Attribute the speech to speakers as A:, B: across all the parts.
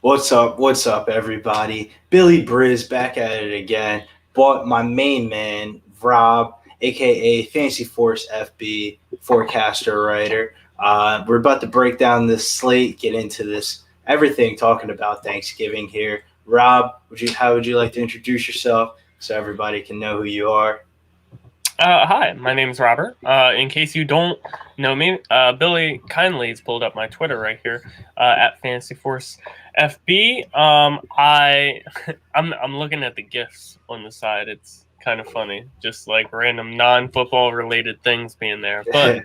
A: What's up? What's up, everybody? Billy Briz back at it again. But my main man, Rob, aka Fancy Force FB forecaster writer. We're about to break down this slate, get into this everything, talking about Thanksgiving here. Rob, how would you like to introduce yourself so everybody can know who you are?
B: Hi, my name's Robert. In case you don't know me, Billy kindly has pulled up my Twitter right here at Fantasy Force FB. I'm looking at the gifs on the side. It's kind of funny, just like random non-football related things being there. But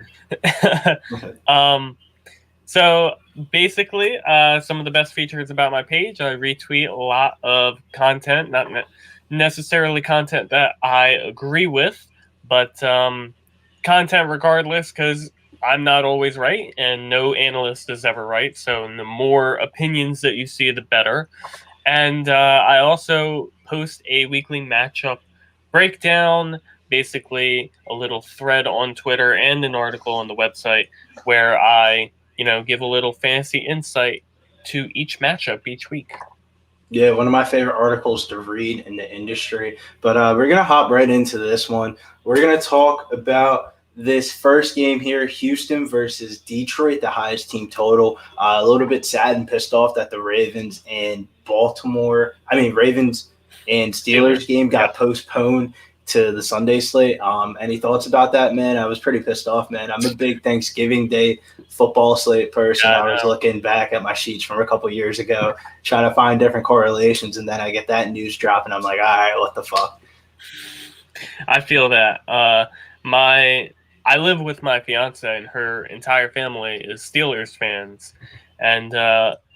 B: so basically, some of the best features about my page, I retweet a lot of content, not necessarily content that I agree with, but content regardless, because I'm not always right, and no analyst is ever right. So the more opinions that you see, the better. And I also post a weekly matchup breakdown, basically a little thread on Twitter and an article on the website where I, give a little fantasy insight to each matchup each week.
A: Yeah, one of my favorite articles to read in the industry. But we're going to hop right into this one. We're going to talk about this first game here, Houston versus Detroit, the highest team total. A little bit sad and pissed off that the Ravens and Steelers game got postponed to the Sunday slate. Any thoughts about that, man? I was pretty pissed off, man. I'm a big Thanksgiving Day football slate person. I was looking back at my sheets from a couple years ago, trying to find different correlations, and then I get that news drop, and I'm like, all right, what the fuck?
B: I feel that. I live with my fiance, and her entire family is Steelers fans, and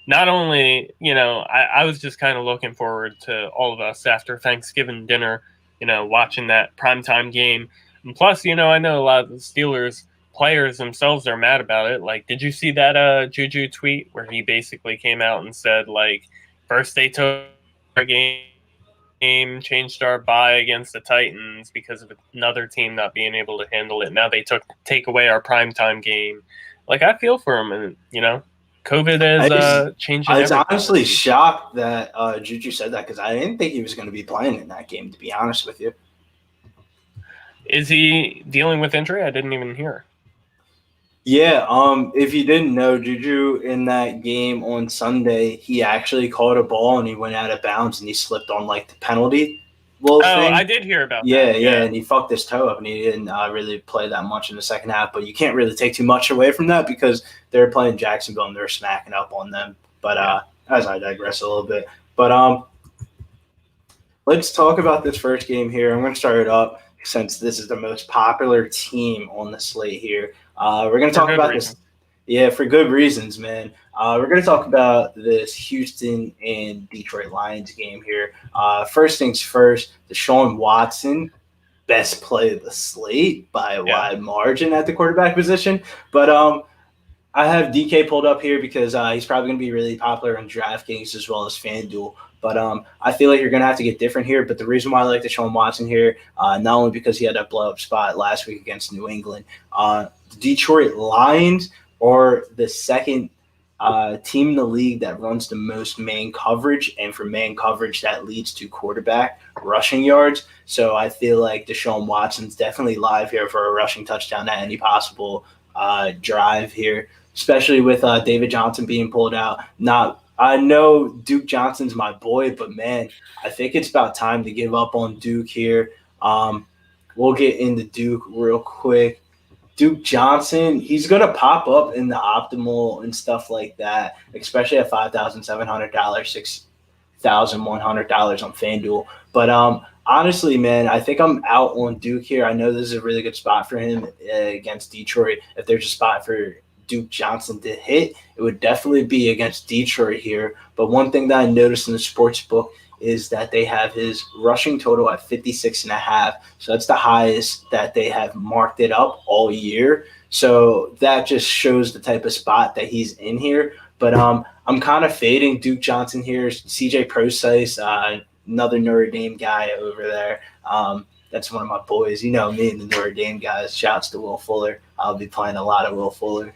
B: not only, I was just kind of looking forward to all of us after Thanksgiving dinner, watching that primetime game. And plus, I know a lot of the Steelers players themselves are mad about it. Like, did you see that Juju tweet where he basically came out and said, like, first they took our game, changed our bye against the Titans because of another team not being able to handle it. Now they take away our primetime game. Like, I feel for him, and, COVID is changing.
A: I was honestly shocked that Juju said that because I didn't think he was going to be playing in that game, to be honest with you.
B: Is he dealing with injury? I didn't even hear.
A: Yeah, if you didn't know, Juju in that game on Sunday, he actually caught a ball and he went out of bounds and he slipped on like the penalty.
B: Thing. I did hear about that.
A: Yeah, and he fucked his toe up and he didn't really play that much in the second half. But you can't really take too much away from that because they're playing Jacksonville and they're smacking up on them. But as I digress a little bit, but let's talk about this first game here. I'm going to start it up since this is the most popular team on the slate here. We're going to talk about this. Yeah, for good reasons, man. We're going to talk about this Houston and Detroit Lions game here. First things first, Deshaun Watson, best play of the slate by a wide margin at the quarterback position. But I have DK pulled up here because he's probably going to be really popular on DraftKings as well as FanDuel. But I feel like you're going to have to get different here. But the reason why I like Deshaun Watson here, not only because he had that blow-up spot last week against New England, the Detroit Lions are the second team in the league that runs the most man coverage. And for man coverage, that leads to quarterback rushing yards. So I feel like Deshaun Watson's definitely live here for a rushing touchdown at any possible drive here, especially with David Johnson being pulled out. I know Duke Johnson's my boy, but, man, I think it's about time to give up on Duke here. We'll get into Duke real quick. Duke Johnson, he's going to pop up in the optimal and stuff like that, especially at $5,700, $6,100 on FanDuel. But honestly, man, I think I'm out on Duke here. I know this is a really good spot for him against Detroit. If there's a spot for Duke Johnson to hit, it would definitely be against Detroit here. But one thing that I noticed in the sports book is that they have his rushing total at 56.5. So that's the highest that they have marked it up all year. So that just shows the type of spot that he's in here. But I'm kind of fading Duke Johnson here. CJ Procise, another Notre Dame guy over there. That's one of my boys. You know me and the Notre Dame guys. Shouts to Will Fuller. I'll be playing a lot of Will Fuller.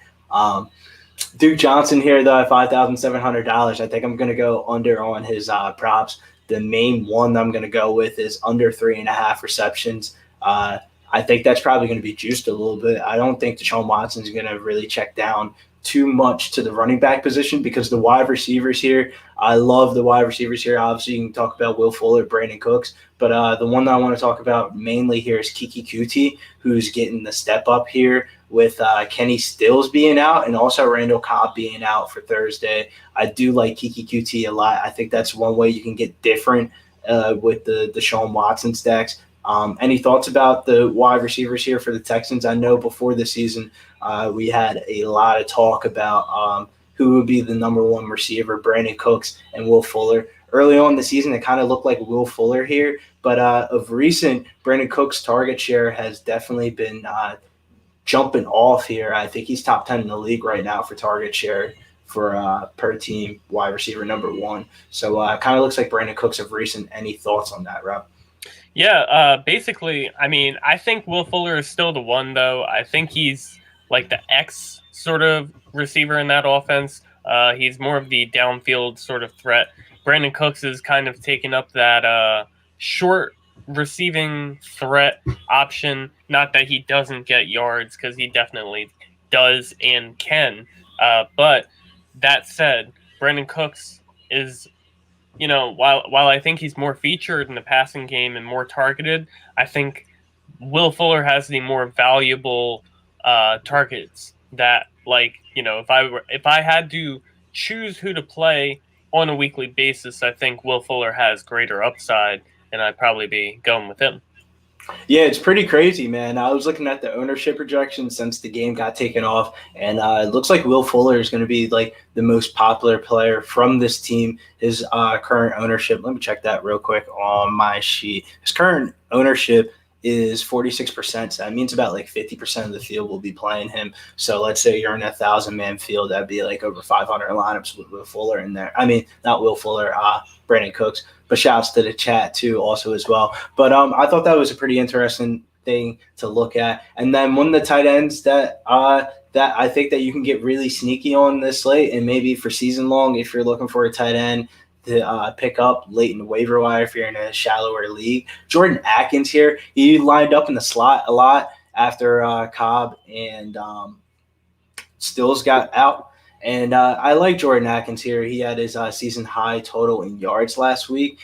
A: Duke Johnson here, though, at $5,700. I think I'm going to go under on his props. The main one that I'm going to go with is under 3.5 receptions. I think that's probably going to be juiced a little bit. I don't think Deshaun Watson is going to really check down too much to the running back position because the wide receivers here, I love the wide receivers here. Obviously, you can talk about Will Fuller, Brandon Cooks, but the one that I want to talk about mainly here is Kiki Kuti, who's getting the step up here with Kenny Stills being out and also Randall Cobb being out for Thursday. I do like Kiki Kuti a lot. I think that's one way you can get different with the Deshaun Watson stacks. Any thoughts about the wide receivers here for the Texans? I know before the season we had a lot of talk about who would be the number one receiver, Brandon Cooks and Will Fuller. Early on in the season, it kind of looked like Will Fuller here, but of recent, Brandon Cooks' target share has definitely been jumping off here. I think he's top 10 in the league right now for target share for per team wide receiver number one. So it kind of looks like Brandon Cooks of recent. Any thoughts on that, Rob?
B: Yeah, basically, I mean, I think Will Fuller is still the one, though. I think he's like the X sort of receiver in that offense. He's more of the downfield sort of threat. Brandon Cooks is kind of taking up that short receiving threat option. Not that he doesn't get yards, because he definitely does and can. But that said, Brandon Cooks is, you know, while I think he's more featured in the passing game and more targeted, I think Will Fuller has the more valuable targets that, like, you know, if I had to choose who to play on a weekly basis, I think Will Fuller has greater upside, and I'd probably be going with him.
A: Yeah, it's pretty crazy, man. I was looking at the ownership projections since the game got taken off, and it looks like Will Fuller is going to be like the most popular player from this team. His current ownership, let me check that real quick on my sheet. His current ownership is 46%. So that means about like 50% of the field will be playing him. So let's say you're in a 1,000-man field, that'd be like over 500 lineups with Will Fuller in there. I mean, not Will Fuller, Brandon Cooks. But shouts to the chat too, also as well. But I thought that was a pretty interesting thing to look at. And then one of the tight ends that I think that you can get really sneaky on this slate, and maybe for season long, if you're looking for a tight end to pick up late in the waiver wire if you're in a shallower league. Jordan Atkins here, he lined up in the slot a lot after Cobb and Stills got out. And I like Jordan Atkins here. He had his season high total in yards last week.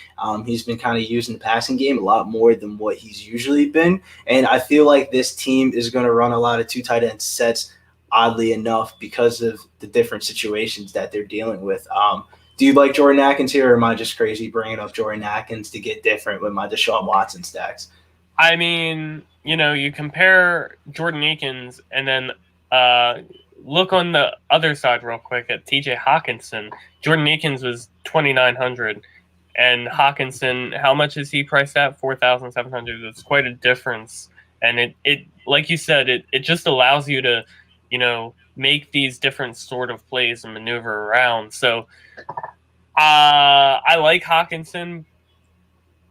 A: He's been kind of using the passing game a lot more than what he's usually been. And I feel like this team is going to run a lot of two tight end sets, oddly enough, because of the different situations that they're dealing with. Do you like Jordan Atkins here, or am I just crazy bringing up Jordan Atkins to get different with my Deshaun Watson stacks?
B: I mean, you know, you compare Jordan Atkins and then look on the other side real quick at TJ Hawkinson. Jordan Atkins was 2,900, and Hawkinson, how much is he priced at? 4,700. It's quite a difference, and it like you said, it just allows you to, you know, make these different sort of plays and maneuver around. So I like Hawkinson.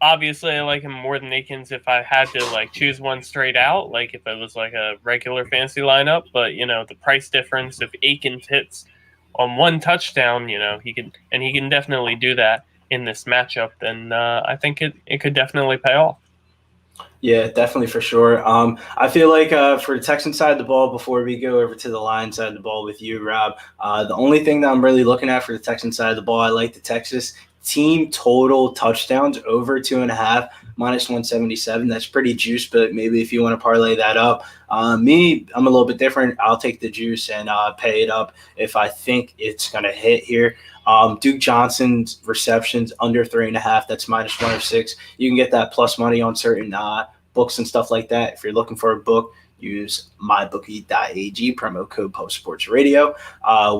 B: Obviously, I like him more than Atkins if I had to like choose one straight out, like if it was like a regular fantasy lineup. But, you know, the price difference, if Atkins hits on one touchdown, you know, he can definitely do that in this matchup, then I think it could definitely pay off.
A: Yeah, definitely for sure. I feel like for the Texan side of the ball, before we go over to the Lions side of the ball with you, Rob, the only thing that I'm really looking at for the Texan side of the ball, I like the Texas team total touchdowns over 2.5, minus 177. That's pretty juice, but maybe if you want to parlay that up. I'm a little bit different. I'll take the juice and pay it up if I think it's going to hit here. Duke Johnson's receptions under 3.5. That's minus 106. You can get that plus money on certain books and stuff like that. If you're looking for a book, use mybookie.ag, promo code PostSportsRadio.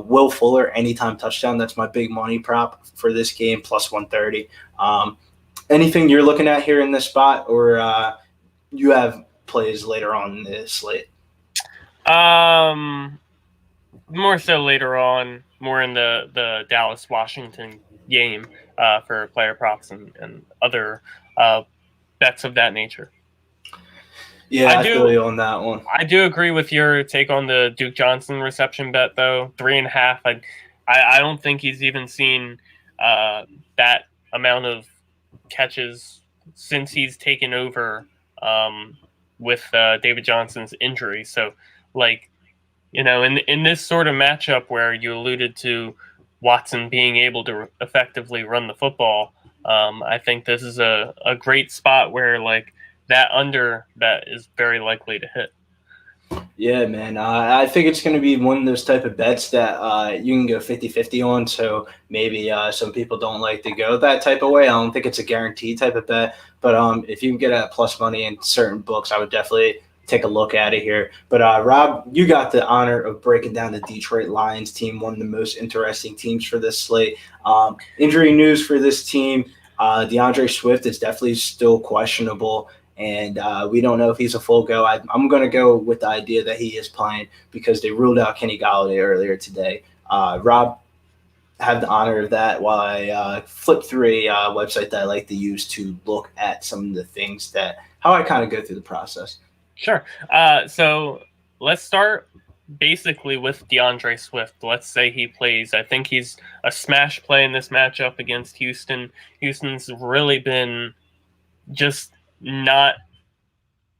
A: Will Fuller, anytime touchdown. That's my big money prop for this game, plus 130. Anything you're looking at here in this spot, or you have plays later on in the slate?
B: More so later on, more in the Dallas-Washington game for player props and other bets of that nature.
A: Yeah, I feel you on that one.
B: I do agree with your take on the Duke Johnson reception bet, though. 3.5. I don't think he's even seen that amount of catches since he's taken over with David Johnson's injury. So, like, in this sort of matchup where you alluded to Watson being able to effectively run the football, I think this is a great spot where, like, that under bet is very likely to hit.
A: Yeah, man. I think it's going to be one of those type of bets that you can go 50-50 on. So maybe some people don't like to go that type of way. I don't think it's a guaranteed type of bet. But if you can get at plus money in certain books, I would definitely take a look at it here. But Rob, you got the honor of breaking down the Detroit Lions team, one of the most interesting teams for this slate. Injury news for this team. Deandre Swift is definitely still questionable. And we don't know if he's a full go. I'm going to go with the idea that he is playing because they ruled out Kenny Galladay earlier today. Rob, have the honor of that while I flip through a website that I like to use to look at some of the things how I kind of go through the process.
B: Sure. So let's start basically with Deandre Swift. Let's say he plays. I think he's a smash play in this matchup against Houston. Houston's really been just not,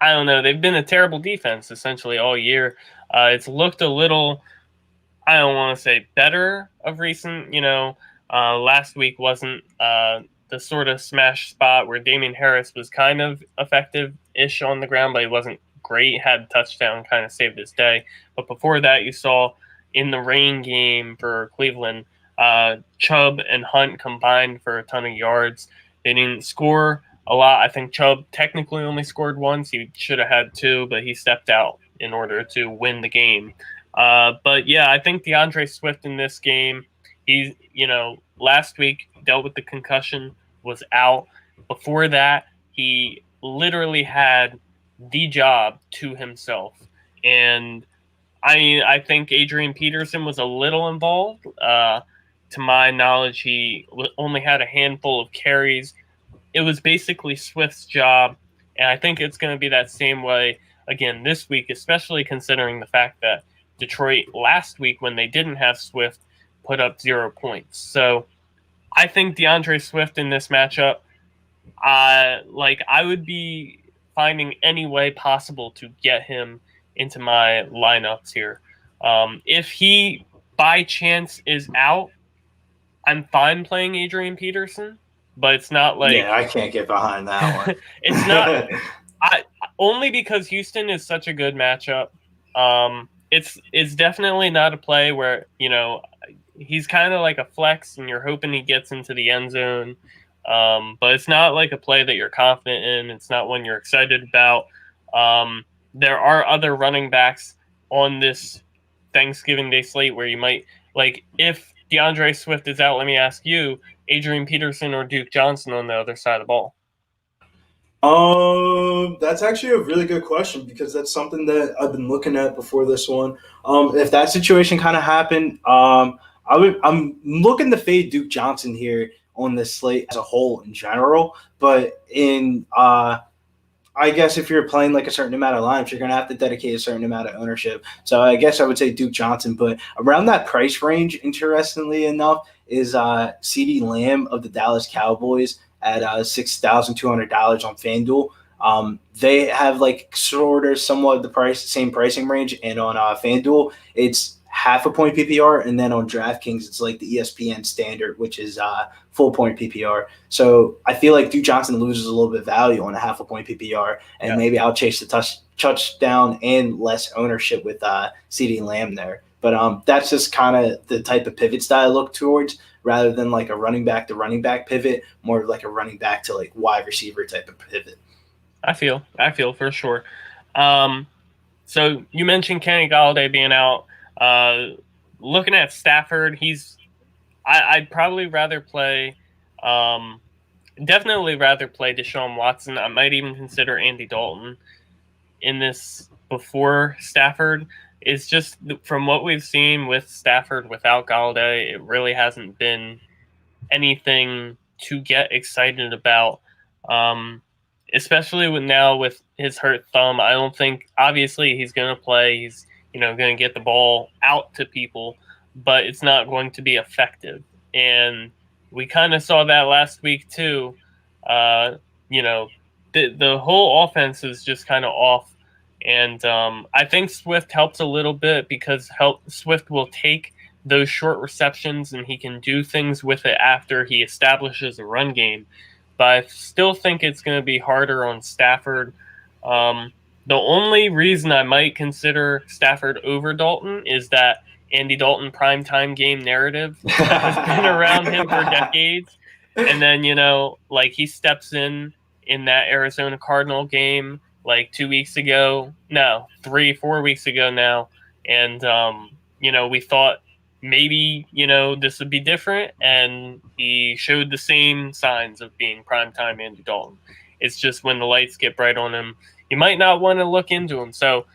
B: I don't know, they've been a terrible defense essentially all year. It's looked a little, I don't want to say better of recent, last week wasn't the sort of smash spot where Damian Harris was kind of effective-ish on the ground, but he wasn't great, had a touchdown, kind of saved his day. But before that, you saw in the rain game for Cleveland, Chubb and Hunt combined for a ton of yards. They didn't score a lot. I think Chubb technically only scored once. He should have had two, but he stepped out in order to win the game. But yeah, I think DeAndre Swift in this game, he, last week dealt with the concussion, was out. Before that, he literally had the job to himself. And I think Adrian Peterson was a little involved. To my knowledge, he only had a handful of carries. It was basically Swift's job, and I think it's going to be that same way again this week, especially considering the fact that Detroit last week, when they didn't have Swift, put up 0 points. So I think DeAndre Swift in this matchup, I would be finding any way possible to get him into my lineups here. If he by chance is out, I'm fine playing Adrian Peterson. But it's not like,
A: yeah, I can't get behind that one.
B: It's not only because Houston is such a good matchup. It's definitely not a play where he's kind of like a flex and you're hoping he gets into the end zone. But it's not like a play that you're confident in. It's not one you're excited about. There are other running backs on this Thanksgiving Day slate where you might, like, if DeAndre Swift is out, let me ask you, Adrian Peterson or Duke Johnson on the other side of the ball?
A: That's actually a really good question because that's something that I've been looking at before this one. If that situation kind of happened, I'm looking to fade Duke Johnson here on this slate as a whole in general, but I guess if you're playing like a certain amount of lineups, you're going to have to dedicate a certain amount of ownership. So I guess I would say Duke Johnson, but around that price range, interestingly enough, is CeeDee Lamb of the Dallas Cowboys at $6,200 on FanDuel. They have like sort of somewhat the same pricing range, and on FanDuel, it's half a point PPR, and then on DraftKings, it's like the ESPN standard, which is full point PPR. So I feel like Duke Johnson loses a little bit of value on a half a point PPR, and maybe I'll chase the touchdown and less ownership with CeeDee Lamb there. But that's just kind of the type of pivots that I look towards, rather than like a running back to running back pivot, more like a running back to like wide receiver type of pivot.
B: I feel for sure. So you mentioned Kenny Galladay being out. Looking at Stafford, I'd probably rather play, definitely rather play Deshaun Watson. I might even consider Andy Dalton in this before Stafford. It's just from what we've seen with Stafford without Galladay, it really hasn't been anything to get excited about. especially with his hurt thumb. I don't think, obviously, he's going to play. He's going to get the ball out to people, but it's not going to be effective. And we kind of saw that last week too. The whole offense is just kind of off. And I think Swift helps a little bit because Swift will take those short receptions and he can do things with it after he establishes a run game. But I still think it's going to be harder on Stafford. The only reason I might consider Stafford over Dalton is that Andy Dalton primetime game narrative has been around him for decades. And then, he steps in that Arizona Cardinal game 2 weeks ago. No, 4 weeks ago now. And, we thought maybe, this would be different. And he showed the same signs of being primetime Andy Dalton. It's just when the lights get bright on him, you might not want to look into him. So,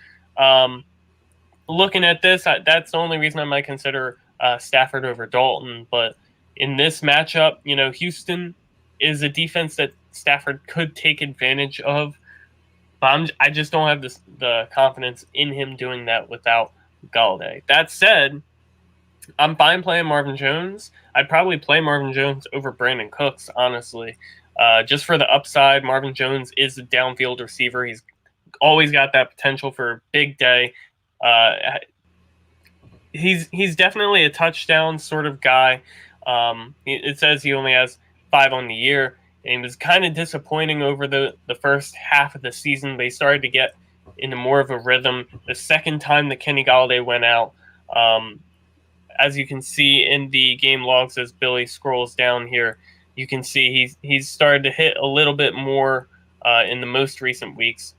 B: looking at this, that's the only reason I might consider Stafford over Dalton. But in this matchup, Houston is a defense that Stafford could take advantage of. But I just don't have the confidence in him doing that without Galladay. That said, I'm fine playing Marvin Jones. I'd probably play Marvin Jones over Brandon Cooks, honestly. Just for the upside, Marvin Jones is a downfield receiver. He's always got that potential for a big day. He's definitely a touchdown sort of guy. It says he only has 5 on the year. And he was kind of disappointing over the first half of the season. They started to get into more of a rhythm. The second time that Kenny Galladay went out, as you can see in the game logs as Billy scrolls down here, you can see he's started to hit a little bit more in the most recent weeks.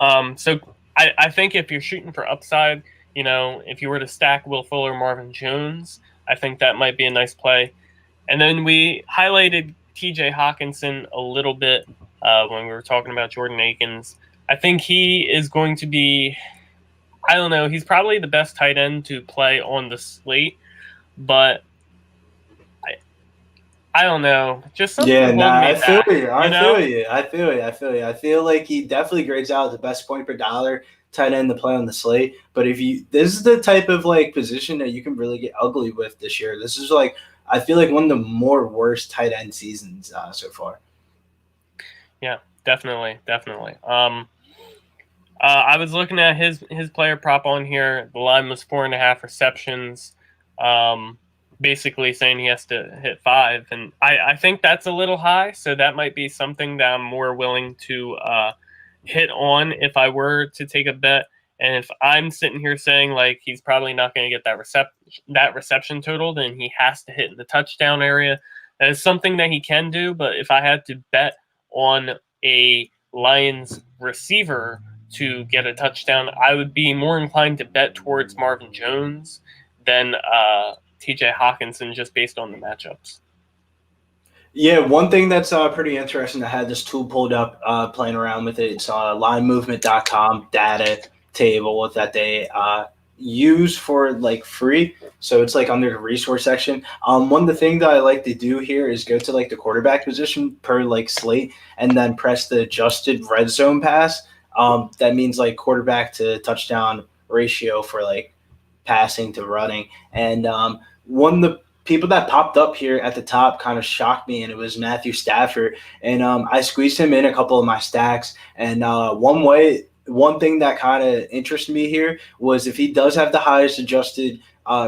B: So I think if you're shooting for upside, if you were to stack Will Fuller, Marvin Jones, I think that might be a nice play. And then we highlighted TJ Hawkinson a little bit when we were talking about Jordan Akins. I think he is going to be, I don't know, he's probably the best tight end to play on the slate, but I don't know. Just something.
A: I feel you. I feel like he definitely grades out the best point per dollar tight end to play on the slate. But this is the type of position that you can really get ugly with this year. This is I feel like one of the more worst tight end seasons so far.
B: Yeah, definitely. I was looking at his player prop on here. The line was 4.5 receptions. Basically saying he has to hit 5, and I think that's a little high, so that might be something that I'm more willing to hit on if I were to take a bet. And if I'm sitting here saying he's probably not going to get that reception total, then he has to hit in the touchdown area. That is something that he can do, but if I had to bet on a Lions receiver to get a touchdown, I would be more inclined to bet towards Marvin Jones than TJ Hawkinson, just based on the matchups.
A: Yeah, one thing that's pretty interesting, I had this tool pulled up, playing around with it. It's linemovement.com data table that they use for free. So it's under the resource section. One of the things that I like to do here is go to the quarterback position per slate and then press the adjusted red zone pass. That means quarterback to touchdown ratio for passing to running. And one of the people that popped up here at the top kind of shocked me, and it was Matthew Stafford. And I squeezed him in a couple of my stacks. And one thing that kind of interested me here was if he does have the highest adjusted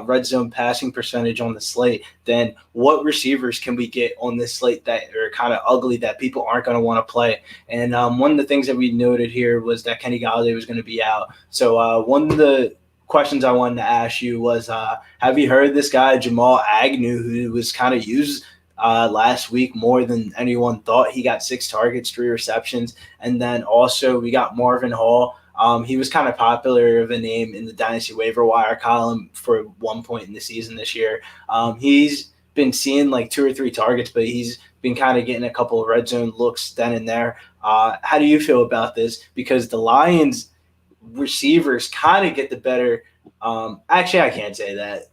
A: red zone passing percentage on the slate, then what receivers can we get on this slate that are kind of ugly that people aren't going to want to play? And one of the things that we noted here was that Kenny Galladay was going to be out. So one of the questions I wanted to ask you was, have you heard this guy, Jamal Agnew, who was kind of used last week more than anyone thought? He got 6 targets, 3 receptions. And then also we got Marvin Hall. He was kind of popular of a name in the Dynasty waiver wire column for one point in the season this year. He's been seeing 2 or 3 targets, but he's been kind of getting a couple of red zone looks then and there. How do you feel about this? Because the Lions receivers kind of get the better. Actually, I can't say that.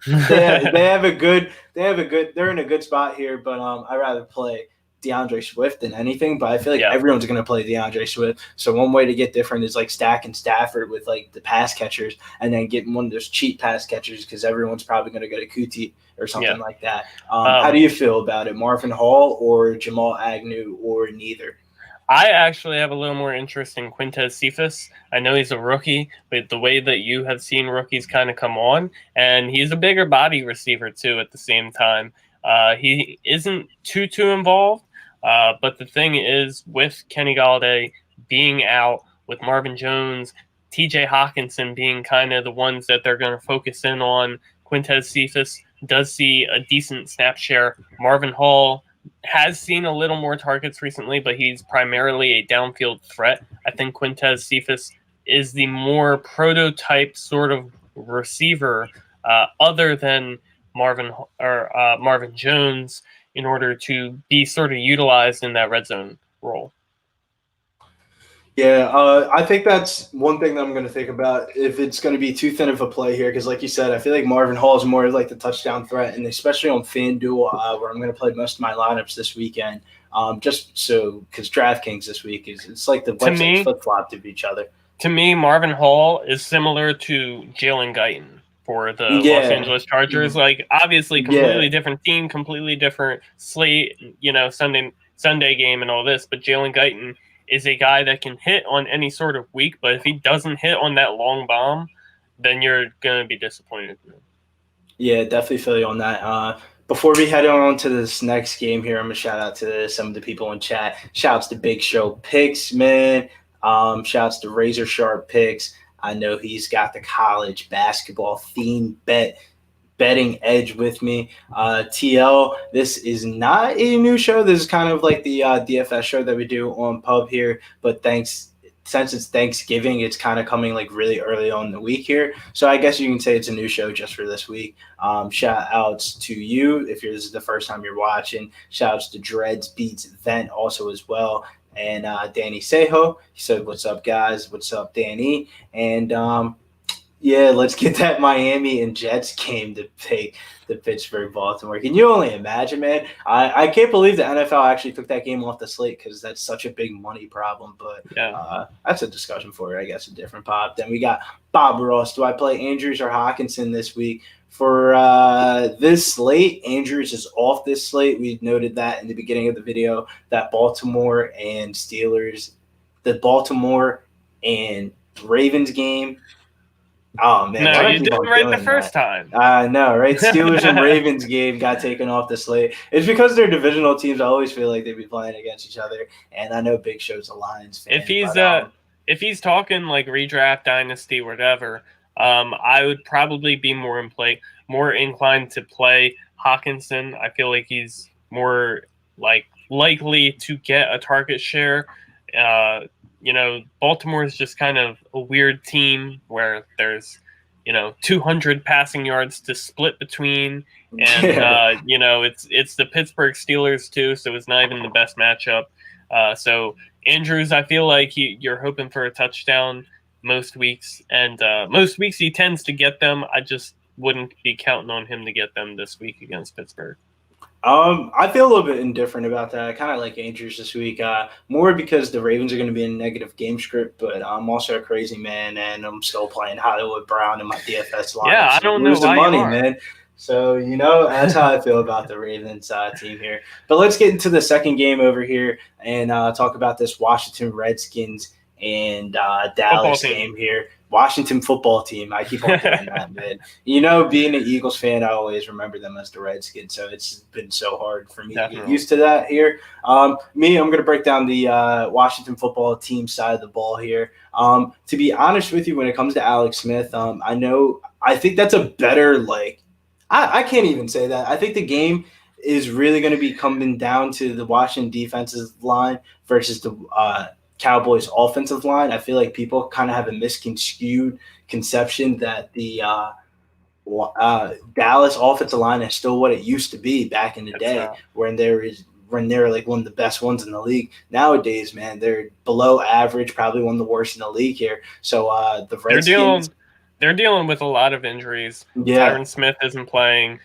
A: They're in a good spot here, but I'd rather play DeAndre Swift than anything, but I feel like
B: Yeah.
A: everyone's going to play DeAndre Swift. So one way to get different is like stacking Stafford with like the pass catchers and then getting one of those cheap pass catchers because everyone's probably going to go to Kuti or something like that. How do you feel about it? Marvin Hall or Jamal Agnew or neither?
B: I actually have a little more interest in Quintez Cephas. I know he's a rookie, but the way that you have seen rookies kind of come on, and he's a bigger body receiver too at the same time. He isn't too involved, but the thing is, with Kenny Golladay being out, with Marvin Jones, TJ Hawkinson being kind of the ones that they're going to focus in on, Quintez Cephas does see a decent snap share. Marvin Hall has seen a little more targets recently, but he's primarily a downfield threat. I think Quintez Cephas is the more prototype sort of receiver, other than Marvin Jones, in order to be sort of utilized in that red zone role.
A: Yeah, I think that's one thing that I'm going to think about if it's going to be too thin of a play here. Because like you said, I feel like Marvin Hall is more like the touchdown threat, and especially on FanDuel, where I'm going to play most of my lineups this weekend. Just so because DraftKings this week it's like the websites flip-flopped of each other.
B: To me, Marvin Hall is similar to Jalen Guyton for the Los Angeles Chargers. Like, obviously, completely different team, completely different slate, Sunday game and all this. But Jalen Guyton is a guy that can hit on any sort of week, but if he doesn't hit on that long bomb, then you're going to be disappointed.
A: Yeah, definitely feel you on that. Before we head on to this next game here, I'm going to shout out to some of the people in chat. Shouts to Big Show Picks, man. Shouts to Razor Sharp Picks. I know he's got the college basketball theme betting edge with me. TL, this is not a new show. This is kind of like the DFS show that we do on Pub here, but since it's Thanksgiving, it's kind of coming like really early on in the week here. So I guess you can say it's a new show just for this week. Shout outs to you if this is the first time you're watching. Shout outs to Dreads Beats Vent also as well. And Danny Sejo, he said, "What's up, guys? What's up, Danny?" And yeah, let's get that Miami and Jets game to take the Pittsburgh-Baltimore. Can you only imagine, man? I can't believe the NFL actually took that game off the slate because that's such a big money problem. But that's a discussion for, I guess, a different pod. Then we got Bob Ross. Do I play Andrews or Hawkinson this week? For this slate, Andrews is off this slate. We noted that in the beginning of the video, that Baltimore and Ravens game. Oh, man.
B: No, you did right the first time.
A: I know, right? Steelers and Ravens game got taken off the slate. It's because they're divisional teams. I always feel like they'd be playing against each other. And I know Big Show's a Lions fan.
B: If he's talking like redraft, dynasty, whatever, I would probably be more inclined to play Hawkinson. I feel like he's more like likely to get a target share. Baltimore is just kind of a weird team where there's, 200 passing yards to split between. And, it's the Pittsburgh Steelers too, so it's not even the best matchup. So Andrews, I feel like you're hoping for a touchdown most weeks. And most weeks he tends to get them. I just wouldn't be counting on him to get them this week against Pittsburgh.
A: I feel a little bit indifferent about that. I kind of like Andrews this week, more because the Ravens are going to be in a negative game script, but I'm also a crazy man, and I'm still playing Hollywood Brown in my DFS line.
B: Yeah, I don't know why
A: money,
B: you are.
A: Man. So, that's how I feel about the Ravens team here. But let's get into the second game over here and talk about this Washington Redskins and Dallas game here. Washington football team. I keep on doing that, man. Being an Eagles fan, I always remember them as the Redskins, so it's been so hard for me to get used to that here. I'm going to break down the Washington football team side of the ball here. To be honest with you, when it comes to Alex Smith, I think that's a better, I can't even say that. I think the game is really going to be coming down to the Washington defensive line versus the Cowboys offensive line. I feel like people kind of have a misconstrued conception that the Dallas offensive line is still what it used to be back in the day when they're like one of the best ones in the league. Nowadays, man, they're below average, probably one of the worst in the league here. So the Redskins,
B: they're dealing with a lot of injuries.
A: Yeah.
B: Tyron Smith isn't playing.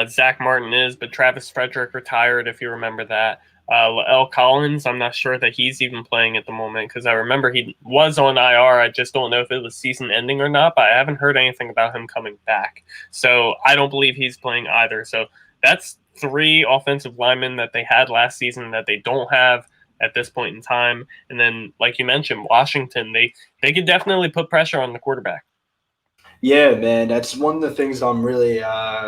B: Zach Martin is, but Travis Frederick retired, if you remember that. L. Collins, I'm not sure that he's even playing at the moment because I remember he was on IR. I just don't know if it was season ending or not, but I haven't heard anything about him coming back. So I don't believe he's playing either. So that's 3 offensive linemen that they had last season that they don't have at this point in time. And then, like you mentioned, Washington, they could definitely put pressure on the quarterback.
A: Yeah, man, that's one of the things I'm really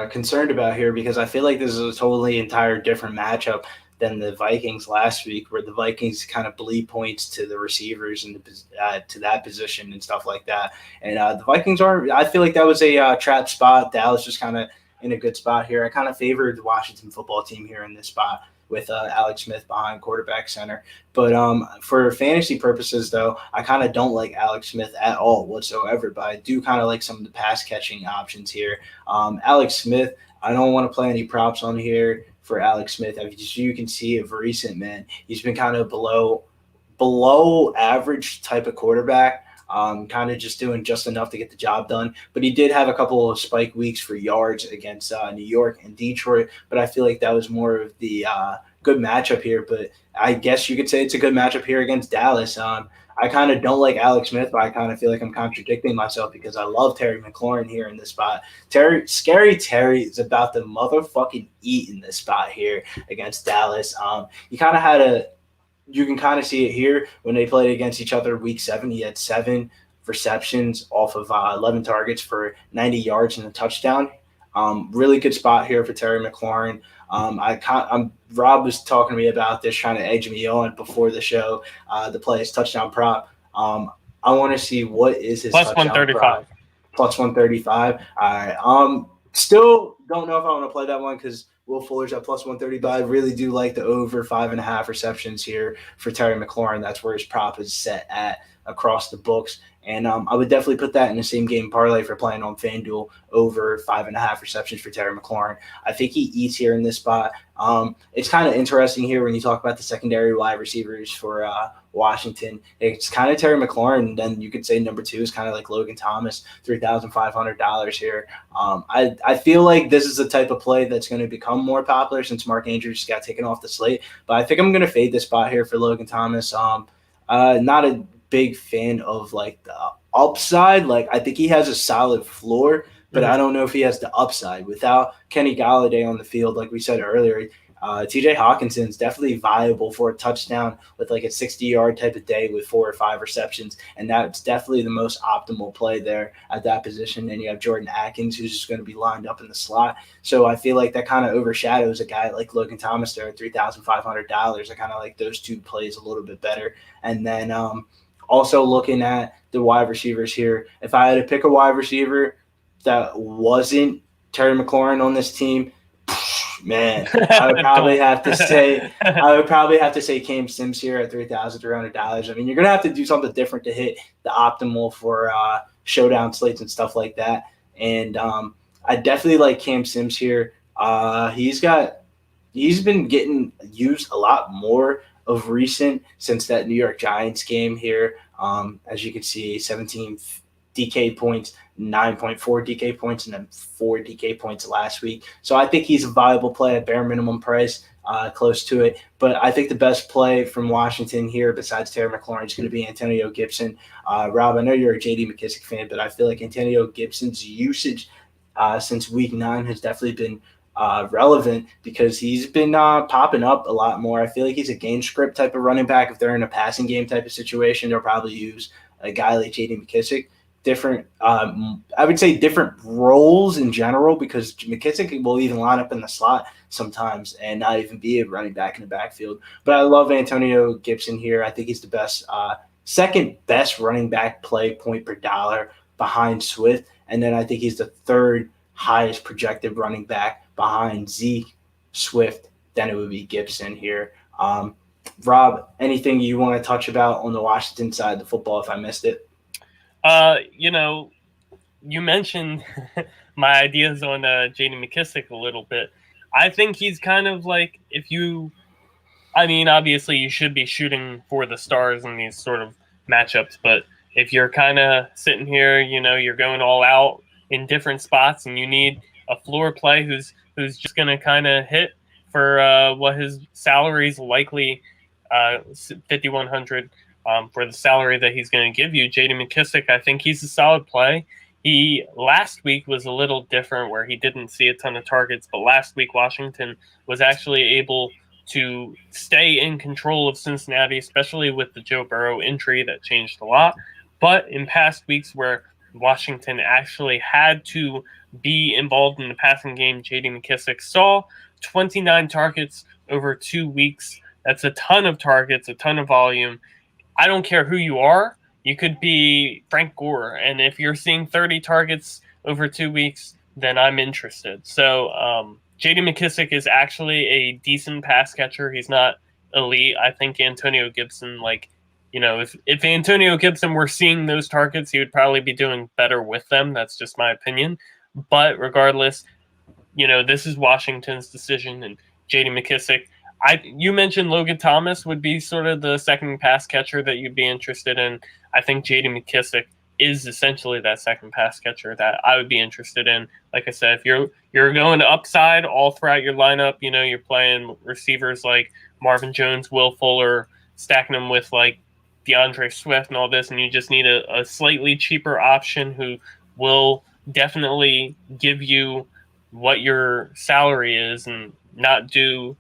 A: concerned about here because I feel like this is a totally entire different matchup than the Vikings last week, where the Vikings kind of bleed points to the receivers and to that position and stuff like that. And the Vikings are, I feel like that was a trap spot. Dallas just kind of in a good spot here. I kind of favored the Washington football team here in this spot with Alex Smith behind quarterback center. But for fantasy purposes, though, I kind of don't like Alex Smith at all whatsoever, but I do kind of like some of the pass catching options here. Alex Smith, I don't want to play any props on here for Alex Smith. As you can see of recent, man, he's been kind of below average type of quarterback. Kind of just doing just enough to get the job done. But he did have a couple of spike weeks for yards against New York and Detroit. But I feel like that was more of the good matchup here. But I guess you could say it's a good matchup here against Dallas. I kind of don't like Alex Smith, but I kind of feel like I'm contradicting myself because I love Terry McLaurin here in this spot. Scary Terry is about to motherfucking eat in this spot here against Dallas. You can kind of see it here when they played against each other week 7. He had 7 receptions off of 11 targets for 90 yards and a touchdown. Really good spot here for Terry McLaurin. Rob was talking to me about this, trying to edge me on before the show to play his touchdown prop. I want to see what is his
B: plus
A: touchdown
B: 135.
A: prop. Plus 135. All right. Still don't know if I want to play that one because Will Fuller's at plus 135. I really do like the over 5.5 receptions here for Terry McLaurin. That's where his prop is set at across the books. And I would definitely put that in the same game parlay for playing on FanDuel over 5.5 receptions for Terry McLaurin. I think he eats here in this spot. It's kind of interesting here when you talk about the secondary wide receivers for Washington. It's kind of Terry McLaurin, and then you could say number 2 is kind of like Logan Thomas, $3,500 here. I feel like this is the type of play that's going to become more popular since Mark Andrews got taken off the slate. But I think I'm going to fade this spot here for Logan Thomas. Not a big fan of like the upside. Like I think he has a solid floor, but I don't know if he has the upside. Without Kenny Galladay on the field, like we said earlier, TJ Hawkinson is definitely viable for a touchdown with like a 60-yard type of day with 4 or 5 receptions, and that's definitely the most optimal play there at that position. And you have Jordan Atkins, who's just going to be lined up in the slot. So I feel like that kind of overshadows a guy like Logan Thomas there at $3,500. I kind of like those 2 plays a little bit better. And then also looking at the wide receivers here, if I had to pick a wide receiver that wasn't Terry McLaurin on this team, man, I would probably have to say Cam Sims here at $3,300. I mean, you're gonna have to do something different to hit the optimal for showdown slates and stuff like that. And I definitely like Cam Sims here. He's been getting used a lot more of recent since that New York Giants game here. As you can see, 17 DK points, 9.4 DK points, and then 4 DK points last week. So I think he's a viable play at bare minimum price, close to it. But I think the best play from Washington here, besides Terry McLaurin, is going to be Antonio Gibson. Rob, I know you're a J.D. Mckissick fan, but I feel like Antonio Gibson's usage since week 9 has definitely been relevant because he's been popping up a lot more. I feel like he's a game script type of running back. If they're in a passing game type of situation, they'll probably use a guy like J.D. Mckissick. I would say different roles in general because McKissick will even line up in the slot sometimes and not even be a running back in the backfield. But I love Antonio Gibson here. I think he's the best, second best running back play point per dollar behind Swift. And then I think he's the 3rd highest projected running back behind Zeke, Swift. Then it would be Gibson here. Rob, anything you want to touch about on the Washington side of the football if I missed it?
B: You mentioned my ideas on J.D. McKissick a little bit. I think he's kind of like obviously you should be shooting for the stars in these sort of matchups, but if you're kind of sitting here, you're going all out in different spots, and you need a floor play who's just going to kind of hit for what his salary is likely, $5,100 for the salary that he's going to give you. J.D. McKissick, I think he's a solid play. He last week was a little different where he didn't see a ton of targets, but last week Washington was actually able to stay in control of Cincinnati, especially with the Joe Burrow injury that changed a lot. But in past weeks where Washington actually had to be involved in the passing game, J.D. McKissick saw 29 targets over 2 weeks. That's a ton of targets, a ton of volume. I don't care who you are. You could be Frank Gore, and if you're seeing 30 targets over 2 weeks, then I'm interested. So J.D. McKissick is actually a decent pass catcher. He's not elite. I think Antonio Gibson, if Antonio Gibson were seeing those targets, he would probably be doing better with them. That's just my opinion. But regardless, this is Washington's decision, and J.D. McKissick. You mentioned Logan Thomas would be sort of the second pass catcher that you'd be interested in. I think J.D. McKissick is essentially that second pass catcher that I would be interested in. Like I said, if you're going to upside all throughout your lineup, you're playing receivers like Marvin Jones, Will Fuller, stacking them with like Deandre Swift and all this, and you just need a slightly cheaper option who will definitely give you what your salary is and not do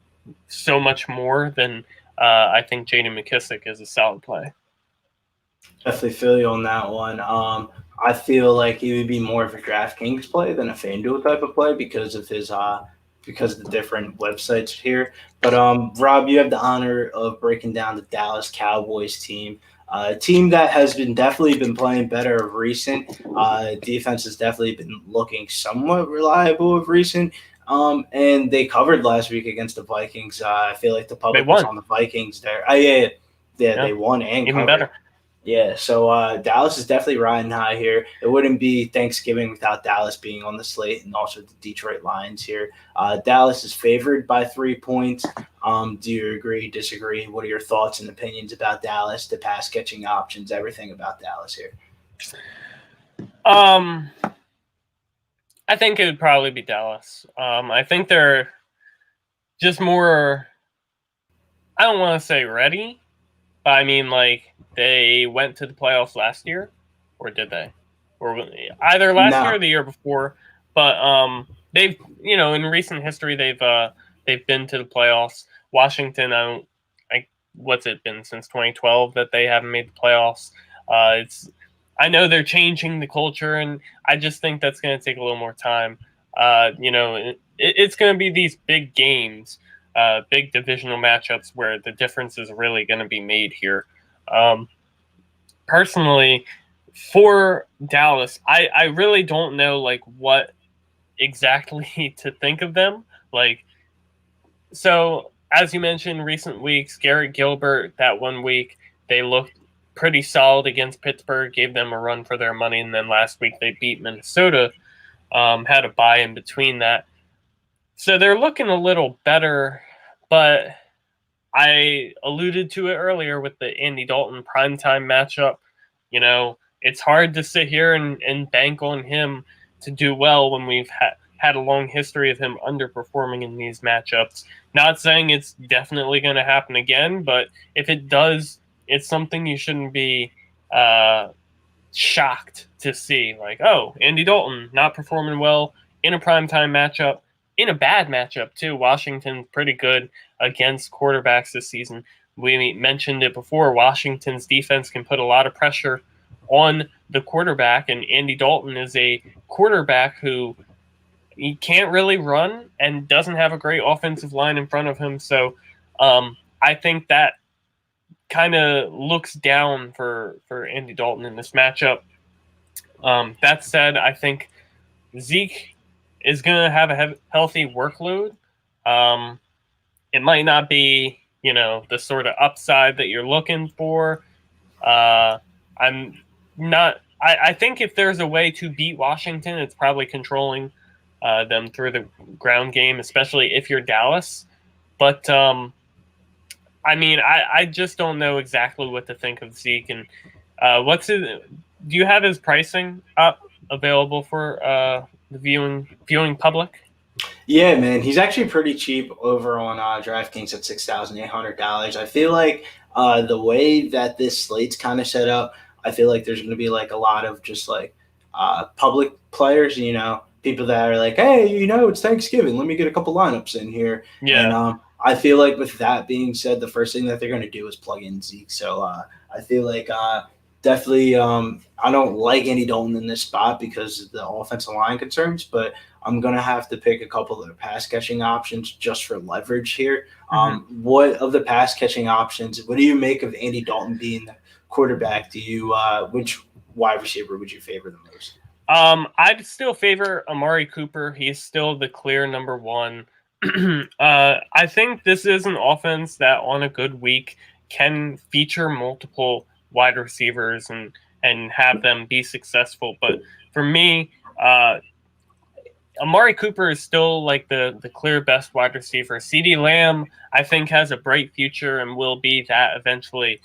B: so much more than I think J.D. McKissick is a solid play.
A: Definitely feel you on that one. I feel like he would be more of a DraftKings play than a FanDuel type of play because of his because of the different websites here. But Rob, you have the honor of breaking down the Dallas Cowboys team. A team that has definitely been playing better of recent. Defense has definitely been looking somewhat reliable of recent. And they covered last week against the Vikings. I feel like the public was on the Vikings there. Yeah, they won and
B: even
A: covered.
B: Better.
A: Yeah, so Dallas is definitely riding high here. It wouldn't be Thanksgiving without Dallas being on the slate, and also the Detroit Lions here. Dallas is favored by 3 points. Do you agree, disagree? What are your thoughts and opinions about Dallas, the pass-catching options, everything about Dallas here?
B: I think it would probably be Dallas. I think they're just more, I don't want to say ready, but I mean, they went to the playoffs last year, or did they? Or either last year or the year before. But they've, in recent history, they've been to the playoffs. Washington, what's it been since 2012 that they haven't made the playoffs? I know they're changing the culture, and I just think that's going to take a little more time. It's going to be these big games, big divisional matchups where the difference is really going to be made here. Personally, for Dallas, I really don't know what exactly to think of them. So as you mentioned, recent weeks, Garrett Gilbert, that 1 week, they looked pretty solid against Pittsburgh, gave them a run for their money, and then last week they beat Minnesota, had a bye in between that. So they're looking a little better, but I alluded to it earlier with the Andy Dalton primetime matchup. It's hard to sit here and bank on him to do well when we've had a long history of him underperforming in these matchups. Not saying it's definitely going to happen again, but if it does, it's something you shouldn't be shocked to see. Andy Dalton not performing well in a primetime matchup, in a bad matchup too. Washington's pretty good against quarterbacks this season. We mentioned it before. Washington's defense can put a lot of pressure on the quarterback, and Andy Dalton is a quarterback who he can't really run and doesn't have a great offensive line in front of him. So I think that kind of looks down for Andy Dalton in this matchup. That said, I think Zeke is going to have a healthy workload. It might not be, the sort of upside that you're looking for. I think if there's a way to beat Washington, it's probably controlling them through the ground game, especially if you're Dallas. But I just don't know exactly what to think of Zeke. And What's his? Do you have his pricing up available for the viewing public?
A: Yeah, man, he's actually pretty cheap over on DraftKings at $6,800. I feel like the way that this slate's kind of set up, I feel like there's going to be like a lot of just like public players, people that are like, hey, it's Thanksgiving, let me get a couple lineups in here.
B: Yeah.
A: And I feel like with that being said, the first thing that they're going to do is plug in Zeke. So I feel like definitely I don't like Andy Dalton in this spot because of the offensive line concerns, but I'm going to have to pick a couple of the pass catching options just for leverage here. What of the pass catching options, what do you make of Andy Dalton being the quarterback? Do you which wide receiver would you favor the most?
B: I'd still favor Amari Cooper. He's still the clear number one. I think this is an offense that on a good week can feature multiple wide receivers and have them be successful. But for me, Amari Cooper is still like the clear best wide receiver. CeeDee Lamb, I think, has a bright future and will be that eventually.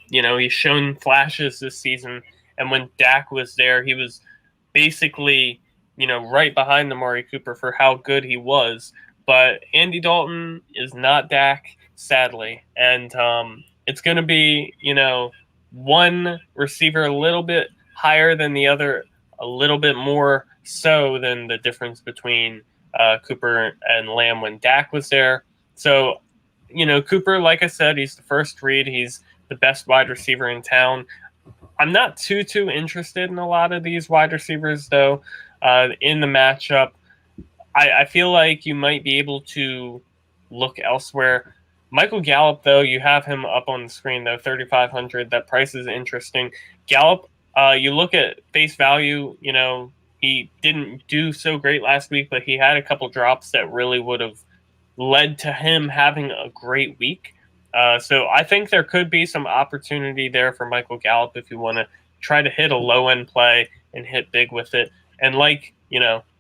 B: He's shown flashes this season, and when Dak was there, he was basically, right behind Amari Cooper for how good he was. But Andy Dalton is not Dak, sadly, and it's going to be, one receiver a little bit higher than the other, a little bit more so than the difference between Cooper and Lamb when Dak was there. So, Cooper, like I said, he's the first read. He's the best wide receiver in town. I'm not too interested in a lot of these wide receivers, though, in the matchup. I feel like you might be able to look elsewhere. Michael Gallup, though, you have him up on the screen, though, 3,500. That price is interesting. Gallup, you look at face value, he didn't do so great last week, but he had a couple drops that really would have led to him having a great week. So I think there could be some opportunity there for Michael Gallup if you want to try to hit a low-end play and hit big with it. And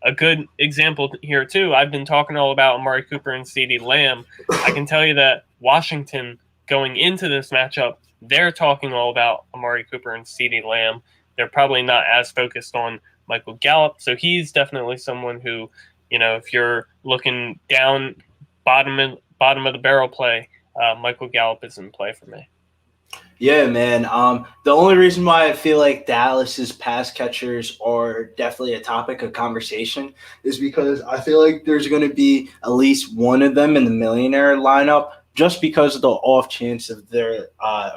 B: a good example here too, I've been talking all about Amari Cooper and CeeDee Lamb. I can tell you that Washington, going into this matchup, they're talking all about Amari Cooper and CeeDee Lamb. They're probably not as focused on Michael Gallup. So he's definitely someone who, if you're looking down bottom of the barrel play, Michael Gallup is in play for me.
A: Yeah, man. The only reason why I feel like Dallas's pass catchers are definitely a topic of conversation is because I feel like there's going to be at least one of them in the millionaire lineup just because of the off chance of their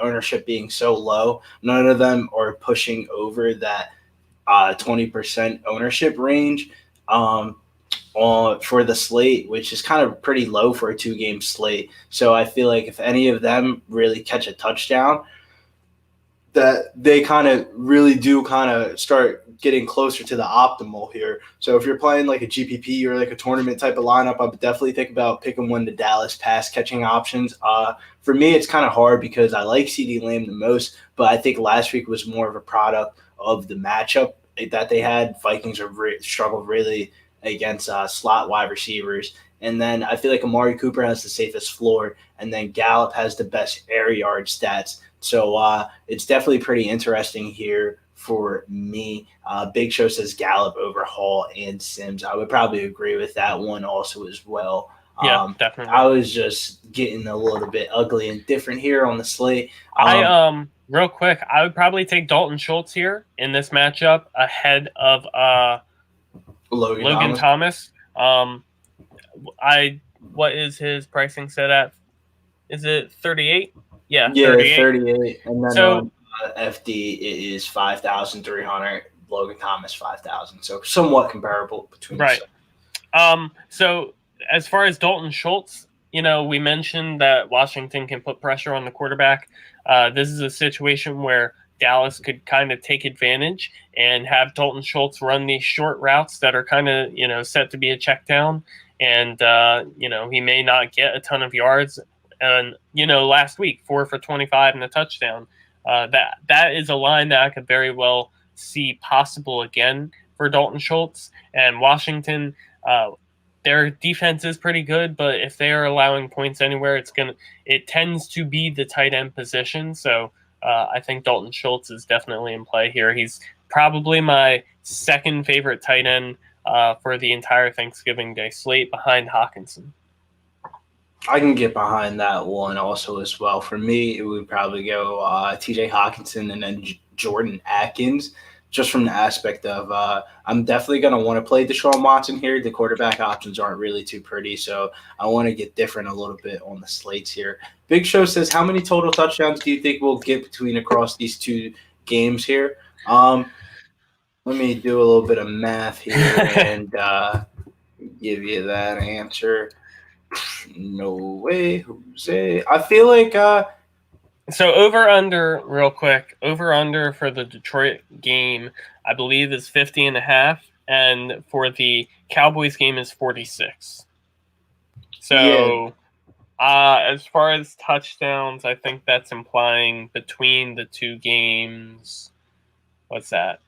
A: ownership being so low. None of them are pushing over that 20% ownership range for the slate, which is kind of pretty low for a 2-game slate. So I feel like if any of them really catch a touchdown, that they kind of really do kind of start getting closer to the optimal here. So if you're playing like a GPP or like a tournament type of lineup, I would definitely think about picking one of the Dallas pass catching options. For me, it's kind of hard because I like CeeDee Lamb the most, but I think last week was more of a product of the matchup that they had. Vikings have struggled really against slot wide receivers. And then I feel like Amari Cooper has the safest floor, and then Gallup has the best air yard stats. So it's definitely pretty interesting here for me. Big Show says Gallup over Hall and Sims. I would probably agree with that one also as well.
B: Yeah, definitely.
A: I was just getting a little bit ugly and different here on the slate.
B: Real quick, I would probably take Dalton Schultz here in this matchup ahead of Logan Thomas. What is his pricing set at? Is it 38? Yeah,
A: 38. And then so, FD it is 5,300. Logan Thomas 5,000. So somewhat comparable between
B: right. So as far as Dalton Schultz, we mentioned that Washington can put pressure on the quarterback. This is a situation where Dallas could kind of take advantage and have Dalton Schultz run these short routes that are kind of, set to be a check down. And, he may not get a ton of yards. And, last week, 4 for 25 and a touchdown. That is a line that I could very well see possible again for Dalton Schultz. And Washington, their defense is pretty good, but if they are allowing points anywhere, it tends to be the tight end position. So I think Dalton Schultz is definitely in play here. He's probably my second favorite tight end for the entire Thanksgiving Day slate behind Hawkinson.
A: I can get behind that one also as well. For me, it would probably go TJ Hawkinson and then Jordan Atkins, just from the aspect of I'm definitely going to want to play Deshaun Watson here. The quarterback options aren't really too pretty, so I want to get different a little bit on the slates here. Big Show says, how many total touchdowns do you think we'll get between across these two games here? Let me do a little bit of math here and give you that answer. No way, Jose. I feel like
B: so over under real quick, over under for the Detroit game, I believe is 50.5, and for the Cowboys game is 46. So as far as touchdowns, I think that's implying between the two games, what's that?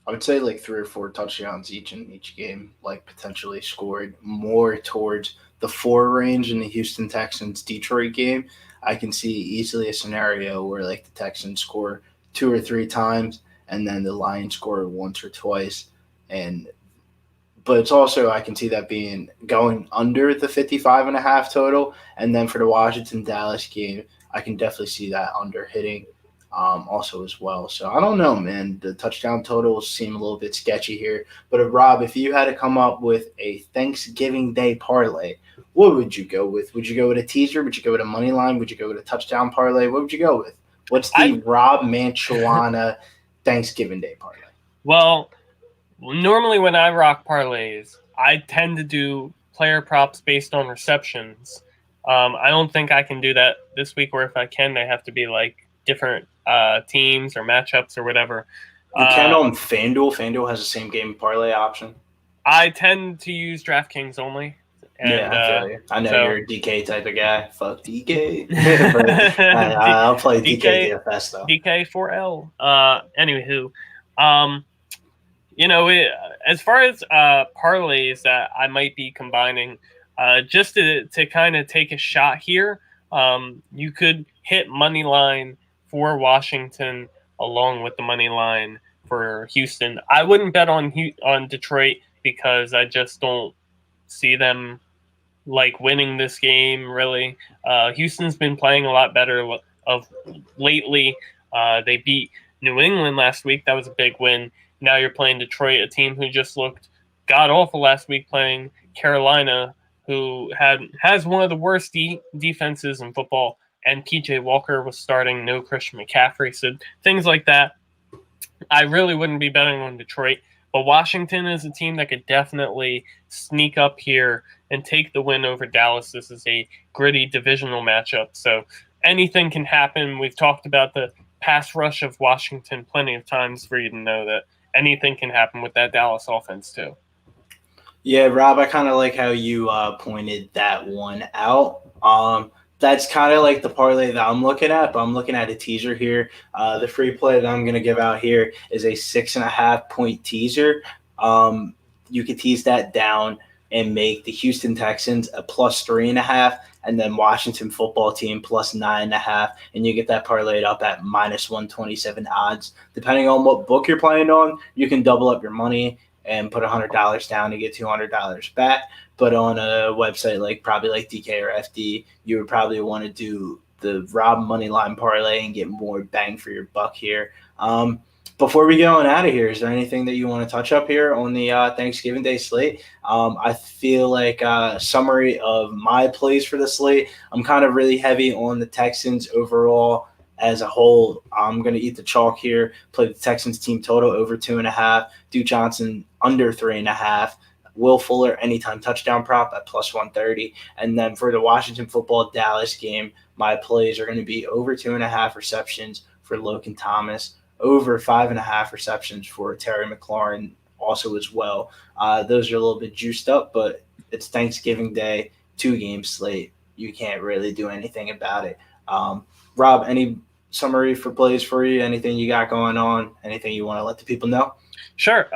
A: I would say like 3 or 4 touchdowns each in each game, like potentially scored more towards the 4 range in the Houston Texans Detroit game. I can see easily a scenario where like the Texans score 2 or 3 times and then the Lions score once or twice. But it's also, I can see that being going under the 55.5 total. And then for the Washington Dallas game, I can definitely see that under hitting also as well. So I don't know, man. The touchdown totals seem a little bit sketchy here. But Rob, if you had to come up with a Thanksgiving Day parlay, what would you go with? Would you go with a teaser? Would you go with a money line? Would you go with a touchdown parlay? What would you go with? What's the Rob Mantuano Thanksgiving Day parlay?
B: Well, normally when I rock parlays, I tend to do player props based on receptions. I don't think I can do that this week, or if I can, they have to be like different teams or matchups or whatever.
A: You can on FanDuel. FanDuel has the same game parlay option.
B: I tend to use DraftKings only. And,
A: yeah, I feel you. I know you're a DK type of guy. Fuck DK. But I'll play DK DFS though.
B: DK4L. Anywho, as far as parlays that I might be combining, just to kind of take a shot here, you could hit money line for Washington along with the money line for Houston. I wouldn't bet on Detroit because I just don't see them like winning this game really. Houston's been playing a lot better of lately. They beat New England last week. That was a big win. Now you're playing Detroit, a team who just looked god awful last week, playing Carolina, who has one of the worst defenses in football, and PJ Walker was starting, no Christian McCaffrey. So things like that, I really wouldn't be betting on Detroit. But Washington is a team that could definitely sneak up here and take the win over Dallas. This is a gritty divisional matchup, so anything can happen. We've talked about the pass rush of Washington plenty of times for you to know that anything can happen with that Dallas offense too.
A: Yeah, Rob, I kind of like how you pointed that one out. That's kind of like the parlay that I'm looking at, but I'm looking at a teaser here. The free play that I'm going to give out here is a 6.5 point teaser. You could tease that down and make the Houston Texans a plus 3.5, and then Washington football team plus 9.5, and you get that parlayed up at minus 127 odds. Depending on what book you're playing on, you can double up your money and put $100 down to get $200 back. But on a website like DK or FD, you would probably want to do the Rob Moneyline parlay and get more bang for your buck here. Before we go on out of here, is there anything that you want to touch up here on the Thanksgiving Day slate? I feel like summary of my plays for the slate, I'm kind of really heavy on the Texans overall as a whole. I'm going to eat the chalk here, play the Texans team total over 2.5, Duke Johnson under 3.5, Will Fuller anytime touchdown prop at plus 130. And then for the Washington football Dallas game, my plays are going to be over 2.5 receptions for Logan Thomas, over 5.5 receptions for Terry McLaurin also as well. Those are a little bit juiced up, but it's Thanksgiving Day, 2-game slate. You can't really do anything about it. Rob, any summary for plays for you? Anything you got going on? Anything you want to let the people know?
B: Sure.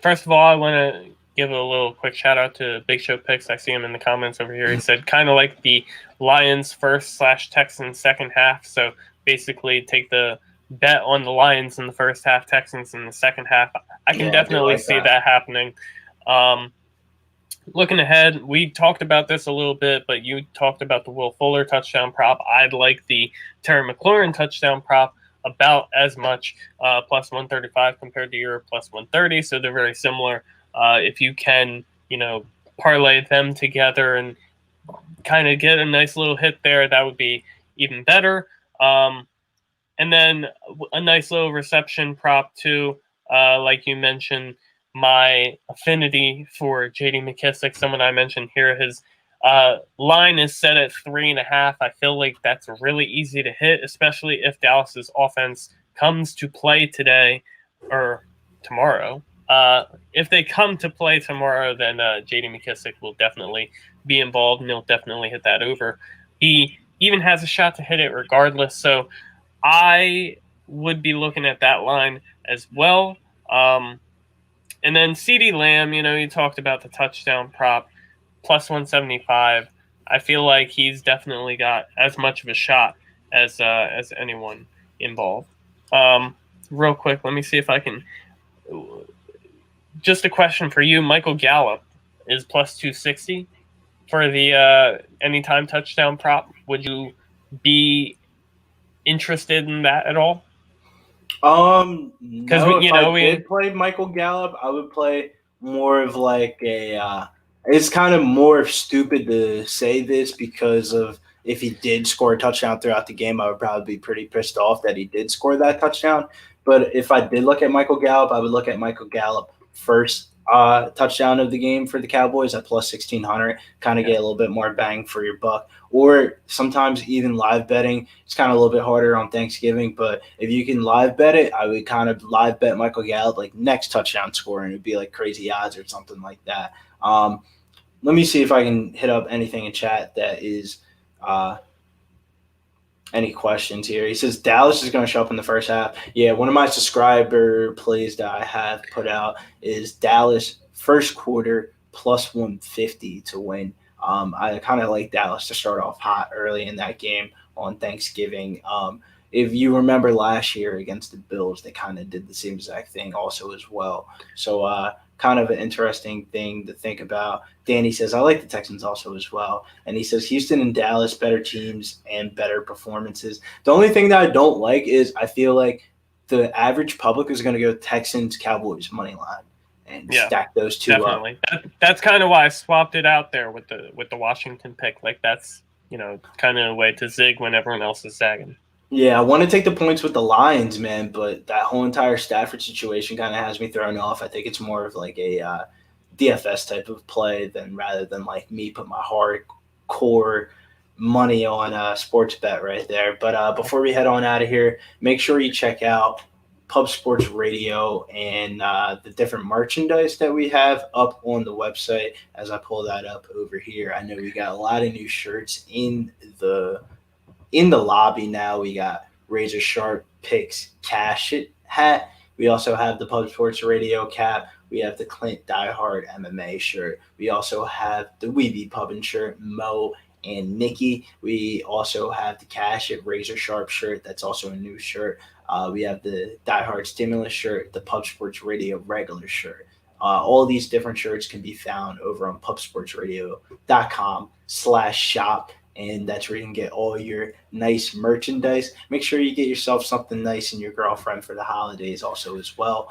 B: First of all, I want to give a little quick shout out to Big Show Picks. I see him in the comments over here. He said kind of like the Lions first / Texans second half. So basically take the bet on the Lions in the first half, Texans in the second half. I can definitely see that happening. Looking ahead, we talked about this a little bit, but you talked about the Will Fuller touchdown prop. I'd like the Terry McLaurin touchdown prop about as much, plus 135 compared to your plus 130, so they're very similar. If you can, parlay them together and kind of get a nice little hit there, that would be even better. And then a nice little reception prop too, like you mentioned. My affinity for J.D. McKissick, someone I mentioned here, his line is set at 3.5. I feel like that's really easy to hit, especially if Dallas's offense comes to play today or tomorrow. If they come to play tomorrow, then J.D. McKissick will definitely be involved, and he'll definitely hit that over. He even has a shot to hit it regardless, so I would be looking at that line as well. And then CeeDee Lamb, you talked about the touchdown prop, plus 175. I feel like he's definitely got as much of a shot as anyone involved. Real quick, let me see if I can. Just a question for you. Michael Gallup is plus 260 for the anytime touchdown prop. Would you be interested in that at all?
A: Because if I did play Michael Gallup, I would play more of like a. It's kind of more stupid to say this because of if he did score a touchdown throughout the game, I would probably be pretty pissed off that he did score that touchdown. But if I did look at Michael Gallup, I would look at Michael Gallup first touchdown of the game for the Cowboys at plus 1,600, kind of get a little bit more bang for your buck. Or sometimes even live betting, it's kind of a little bit harder on Thanksgiving, but if you can live bet it, I would kind of live bet Michael Gallup like next touchdown score, and it'd be like crazy odds or something like that. Let me see if I can hit up anything in chat that is any questions here. He says Dallas is going to show up in the first half. Yeah, one of my subscriber plays that I have put out is Dallas first quarter plus 150 to win. I kind of like Dallas to start off hot early in that game on Thanksgiving. If you remember last year against the Bills, they kind of did the same exact thing also as well. So kind of an interesting thing to think about. Danny says, I like the Texans also as well. And he says, Houston and Dallas, better teams and better performances. The only thing that I don't like is I feel like the average public is going to go Texans, Cowboys money line and stack those two
B: definitely up. That's kind of why I swapped it out there with the Washington pick. Like that's, kind of a way to zig when everyone else is zagging.
A: Yeah, I want to take the points with the Lions, man, but that whole entire Stafford situation kind of has me thrown off. I think it's more of like a DFS type of play rather than like me put my hardcore money on a sports bet right there. But before we head on out of here, make sure you check out Pub Sports Radio and the different merchandise that we have up on the website. As I pull that up over here, I know we got a lot of new shirts in the lobby now. We got Razor Sharp Picks Cash It hat. We also have the Pub Sports Radio cap. We have the Clint Diehard MMA shirt. We also have the Weeby Pubbin shirt, Mo and Nikki. We also have the Cash It Razor Sharp shirt. That's also a new shirt. We have the Diehard Stimulus shirt, the Pub Sports Radio regular shirt. All these different shirts can be found over on pubsportsradio.com/shop. And that's where you can get all your nice merchandise. Make sure you get yourself something nice and your girlfriend for the holidays also as well.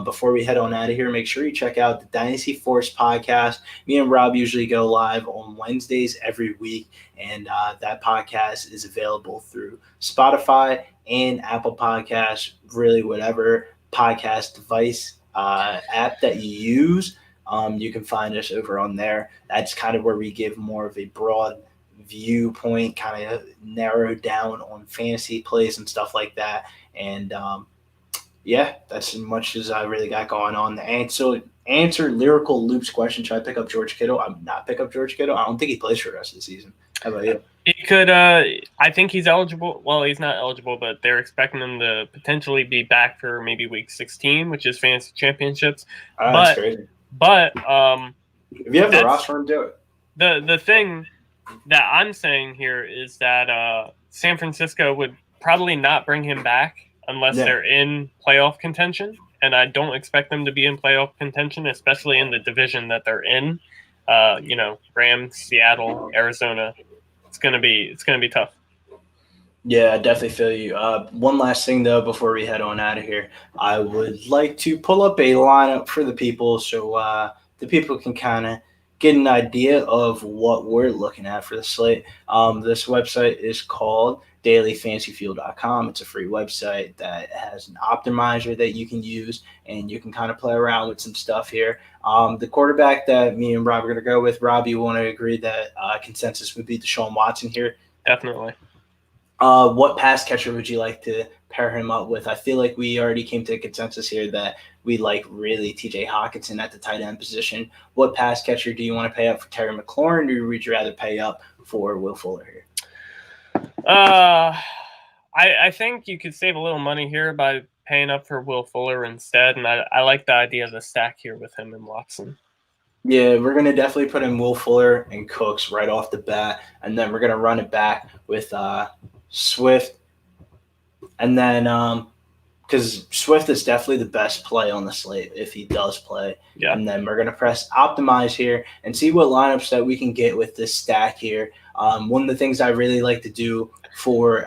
A: Before we head on out of here, make sure you check out the Dynasty Force podcast. Me and Rob usually go live on Wednesdays every week, and that podcast is available through Spotify and Apple Podcasts, really whatever podcast device app that you use. You can find us over on there. That's kind of where we give more of a broad viewpoint, kind of narrowed down on fantasy plays and stuff like that. And that's as much as I really got going on. The answer Lyrical Loops question: should I pick up George Kittle? I would not pick up George Kittle. I don't think he plays for the rest of the season. How about you?
B: He could. I think he's eligible. Well, he's not eligible, but they're expecting him to potentially be back for maybe week 16, which is fantasy championships.
A: That's crazy.
B: But
A: if you have the roster, him, do it.
B: The thing that I'm saying here is that San Francisco would probably not bring him back unless they're in playoff contention. And I don't expect them to be in playoff contention, especially in the division that they're in. Rams, Seattle, Arizona. It's gonna be tough.
A: Yeah, I definitely feel you. One last thing, though, before we head on out of here, I would like to pull up a lineup for the people so the people can kind of get an idea of what we're looking at for the slate. This website is called dailyfantasyfuel.com. It's a free website that has an optimizer that you can use, and you can kind of play around with some stuff here. The quarterback that me and Rob are going to go with, Rob, you want to agree that consensus would be Deshaun Watson here?
B: Definitely.
A: What pass catcher would you like to pair him up with? I feel like we already came to a consensus here that we like really TJ Hawkinson at the tight end position. What pass catcher do you want to pay up for Terry McLaurin, or would you rather pay up for Will Fuller here?
B: I think you could save a little money here by paying up for Will Fuller instead, and I like the idea of the stack here with him and Watson.
A: Yeah, we're going to definitely put in Will Fuller and Cooks right off the bat, and then we're going to run it back with Swift, and then because Swift is definitely the best play on the slate if he does play.
B: Yeah.
A: And then we're going to press optimize here and see what lineups that we can get with this stack here. One of the things I really like to do for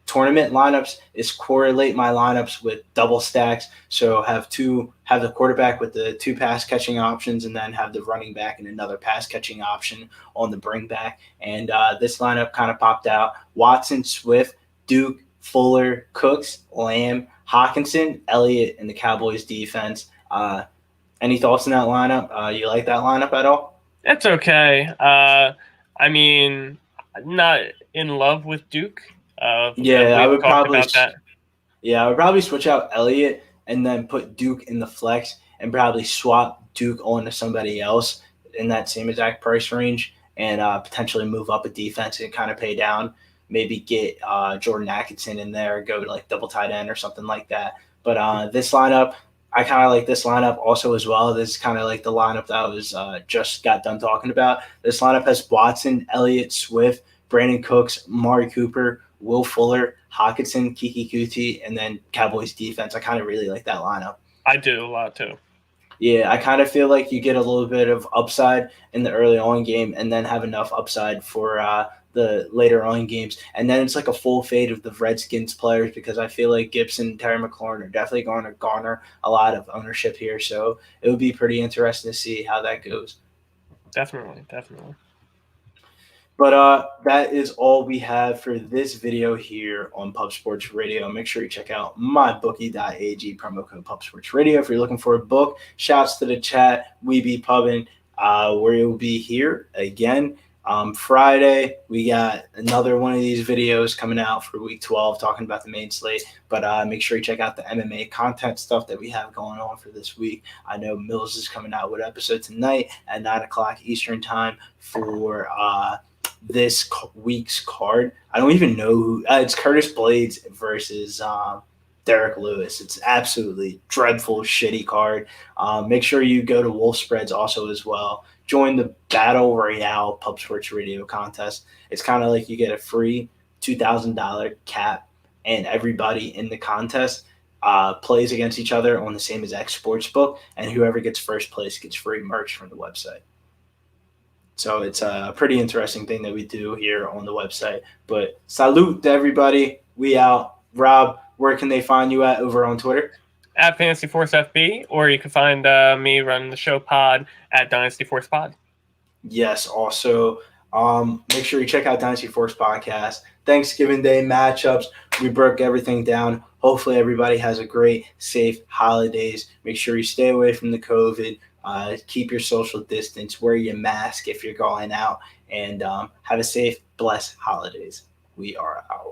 A: tournament lineups is correlate my lineups with double stacks. So have the quarterback with the 2 pass catching options, and then have the running back and another pass catching option on the bring back. And this lineup kind of popped out: Watson, Swift, Duke, Fuller, Cooks, Lamb, Hawkinson, Elliott, and the Cowboys defense. Any thoughts on that lineup? You like that lineup at all?
B: It's okay. I mean, not in love with Duke.
A: I would probably switch out Elliott and then put Duke in the flex and probably swap Duke onto somebody else in that same exact price range, and potentially move up a defense and kind of pay down. Maybe get Jordan Atkinson in there, go to like double tight end or something like that. But this lineup, I kind of like this lineup also as well. This is kind of like the lineup that I was just got done talking about. This lineup has Watson, Elliott, Swift, Brandon Cooks, Amari Cooper, Will Fuller, Hawkinson, Kiki Kuti, and then Cowboys defense. I kind of really like that lineup.
B: I do a lot too.
A: Yeah, I kind of feel like you get a little bit of upside in the early on game and then have enough upside for the later on games. And then it's like a full fade of the Redskins players, because I feel like Gibson and Terry McLaurin are definitely going to garner a lot of ownership here. So it would be pretty interesting to see how that goes.
B: Definitely.
A: But that is all we have for this video here on Pub Sports Radio. Make sure you check out mybookie.ag, promo code Pub Sports Radio. If you're looking for a book, shouts to the chat. We be pubbing. We will be here again Friday. We got another one of these videos coming out for week 12 talking about the main slate. But make sure you check out the MMA content stuff that we have going on for this week. I know Mills is coming out with an episode tonight at 9 o'clock Eastern time for this week's card. I don't even know who it's Curtis Blades versus Derek Lewis. It's absolutely dreadful, shitty card. Make sure you go to Wolf Spreads also as well. Join the Battle Royale Pub Sports Radio contest. It's kind of like you get a free $2,000 cap, and everybody in the contest plays against each other on the same exact sports book, and whoever gets first place gets free merch from the website. So it's a pretty interesting thing that we do here on the website. But salute to everybody. We out. Rob, where can they find you at over on Twitter?
B: At Fantasy Force FB, or you can find me running the show pod at Dynasty Force Pod.
A: Yes, also make sure you check out Dynasty Force Podcast. Thanksgiving Day matchups. We broke everything down. Hopefully everybody has a great, safe holidays. Make sure you stay away from the COVID. Keep your social distance. Wear your mask if you're going out. And have a safe, blessed holidays. We are out.